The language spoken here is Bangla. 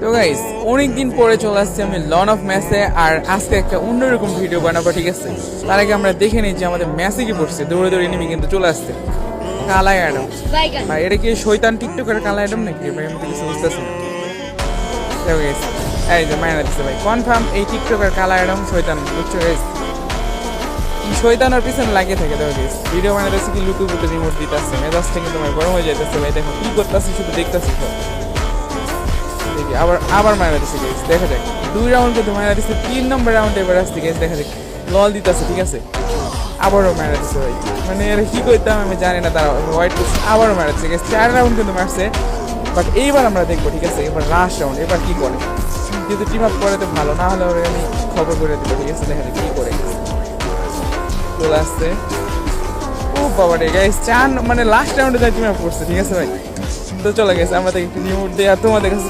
তো গাইস অনেকদিন পরে চলে আসছি আমি লন অফ ম্যাচে, আর আজকে একটা অন্যরকম ভিডিও বানাবো, ঠিক আছে? তার আগে আমরা দেখে নিই যে আমাদের ম্যাচে কি পড়ছে। দৌড়ে দৌড়ে এনিমি কিন্তু চলে আসছে। কালা অ্যাডাম, ভাই এটা কি শয়তান টিকটকের কালা অ্যাডাম নাকি ভাই? আমি তো কিছু বুঝতেছি না। দেখো গাইস, এই যে মাইনা দিচ্ছে ভাই, কনফার্ম এই টিকটকের কালা অ্যাডাম শয়তান, বুঝছো গাইস? শয়তান আর পিছনে লাগিয়ে থাকে। দেখো গাইস ভিডিও বানাতেছি কি লুকু বুটে রিমোট দিতেছে, মেজাজ থেকে তোমার গরম হয়ে যাইতেছে ভাই। দেখো কি করতেছি, শুধু দেখতেছি সব। দেখি আবার আবার মারা দিচ্ছে গাইস, দেখা যাক। 2 রাউন্ড কিন্তু মারা দিচ্ছে, 3 নম্বর রাউন্ডে এবার আসছে গাইস, দেখা যাক। লল দিতেছে, ঠিক আছে? আবারও মারা দিচ্ছে ভাই, মানে এর কি করতাম আমি জানি না। তারা ওয়াইট করছে, আবারও মারা দিচ্ছে গাইস। 4 রাউন্ড কিন্তু মারছে, বাট এইবার আমরা দেখবো, ঠিক আছে? এবার লাস্ট রাউন্ড, এবার কি করে। যদি টিম আপ করে তো ভালো, না হলে ওরা আমি খবর করে দেবো, ঠিক আছে? দেখা যাক কি করে। চলে আসছে, ও বাবা রে গাইস, 4 মানে লাস্ট রাউন্ডে যাই টিম আপ করছে, ঠিক আছে ভাই? তো চলে গেছে, আমরা তো একটু নিউট দিয়ে আর তোমাদের কাছে